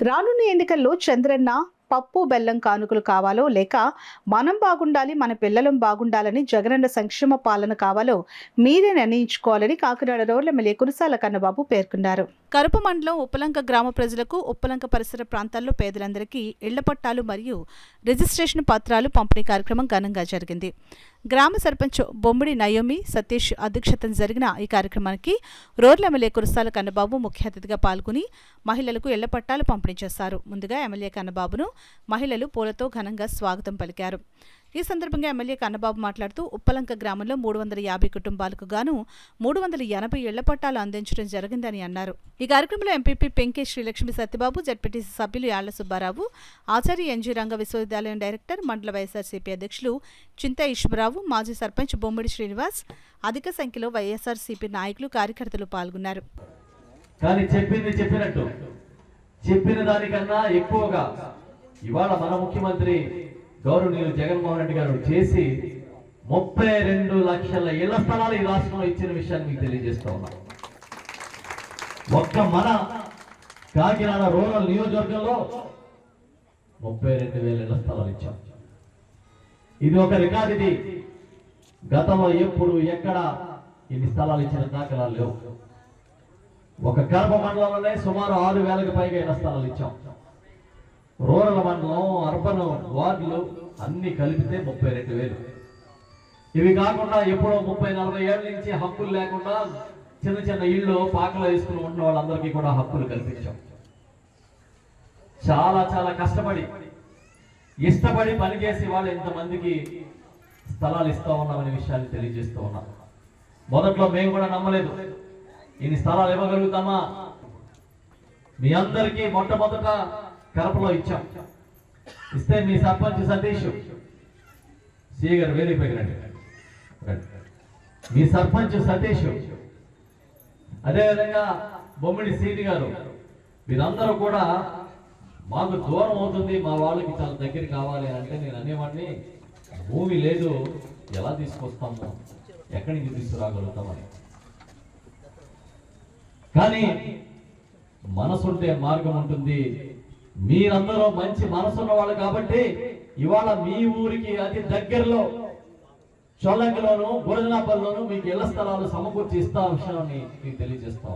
రానున్న ఎన్నికల్లో చంద్రన్న పప్పు బెల్లం కానుకలు కావాలో లేక మనం బాగుండాలి మన పిల్లలం బాగుండాలని జగనన్న సంక్షేమ పాలన కావాలో మీరే నిర్ణయించుకోవాలని కాకినాడ రోడ్ల ఎమ్మెల్యే కురసాల కన్నబాబు పేర్కొన్నారు. కరుపు మండలం ఉప్పలంక గ్రామ ప్రజలకు ఉప్పలంక పరిసర ప్రాంతాల్లో పేదలందరికీ ఇళ్ల పట్టాలు మరియు రిజిస్ట్రేషన్ పత్రాలు పంపిణీ కార్యక్రమం ఘనంగా జరిగింది. గ్రామ సర్పంచ్ బొమ్మిడి నయోమి సతీష్ అధ్యక్షతన జరిగిన ఈ కార్యక్రమానికి రోడ్ల ఎమ్మెల్యే కురసాల కన్నబాబు ముఖ్య అతిథిగా పాల్గొని మహిళలకు ఇళ్ల పట్టాలు పంపిణీ చేశారు. ముందుగా ఎమ్మెల్యే కన్నబాబును మహిళలు పూలతో ఘనంగా స్వాగతం పలికారు. ఈ సందర్భంగా ఎమ్మెల్యే కన్నబాబు మాట్లాడుతూ ఉప్పలంక గ్రామంలో 350 కుటుంబాలకు గాను 380 ఇళ్ల పట్టాలు అందించడం జరిగిందని అన్నారు. ఈ కార్యక్రమంలో ఎంపీపీ పెంకే శ్రీలక్ష్మి సత్యబాబు, జడ్పీటీసీ సభ్యులు యాళ్ల సుబ్బారావు, ఆచార్య ఎన్జీ రంగ విశ్వవిద్యాలయం డైరెక్టర్ మండల వైఎస్ఆర్సీపీ అధ్యక్షులు చింతా ఈశ్వరరావు, మాజీ సర్పంచ్ బొమ్మిడి శ్రీనివాస్, అధిక సంఖ్యలో వైఎస్ఆర్సీపీ నాయకులు కార్యకర్తలు పాల్గొన్నారు. కానీ చెప్పినట్టు చెప్పిన దానికన్నా ఎక్కువగా ఇవాళ మన ముఖ్యమంత్రి గౌరవనీయులు జగన్మోహన్ రెడ్డి గారు చేసి 32 లక్షల ఇళ్ల స్థలాలు ఈ రాష్ట్రంలో ఇచ్చిన విషయాన్ని మీకు తెలియజేస్తా ఉన్నాం. ఒక్క మన కాకినాడ రూరల్ నియోజకవర్గంలో 32,000 ఇళ్ల స్థలాలు ఇచ్చాం. ఇది ఒక రికార్డు. ఇది గతంలో ఎప్పుడు ఎక్కడ ఇన్ని స్థలాలు ఇచ్చిన దాఖలాలు లేవు. ఒక కడప మండలంలోనే సుమారు 6,000కి పైగా ఇళ్ల స్థలాలు ఇచ్చాం. రూరల్ మండలం, అర్బన్ వార్డులు అన్ని కలిపితే 32,000. ఇవి కాకుండా ఎప్పుడో 30-40 ఏళ్ల నుంచి హక్కులు లేకుండా చిన్న చిన్న ఇళ్ళు పాకలు వేసుకుని ఉన్న వాళ్ళందరికీ కూడా హక్కులు కల్పించాం. చాలా చాలా కష్టపడి ఇష్టపడి పనిచేసి వాళ్ళు ఇంతమందికి స్థలాలు ఇస్తా ఉన్నామనే విషయాన్ని తెలియజేస్తూ ఉన్నాం. మొదట్లో మేము కూడా నమ్మలేదు ఇన్ని స్థలాలు ఇవ్వగలుగుతామా. మీ అందరికీ మొట్టమొదట కడపలో ఇచ్చాం. ఇస్తే మీ సర్పంచ్ సతీష్ సిఏ గారు వేదికపైకి మీ సర్పంచ్ సతీష్, అదేవిధంగా బొమ్మిడి సీని గారు, మీరందరూ కూడా మాకు దూరం అవుతుంది, మా వాళ్ళకి చాలా దగ్గర కావాలి అంటే నేను అనేవాడిని భూమి లేదు, ఎలా తీసుకొస్తాము, ఎక్కడి నుంచి తీసుకురాగలుగుతామని. కానీ మనసుంటే మార్గం ఉంటుంది. మీరందరూ మంచి మనసున్న వాళ్ళు కాబట్టి ఇవాళ మీ ఊరికి అతి దగ్గరలో చొల్లంగిలోను, గురజనాపల్లిలోను మీకు ఇళ్ల స్థలాలు సమకూర్చి ఇస్తా విషయాన్ని మీకు తెలియజేస్తాం.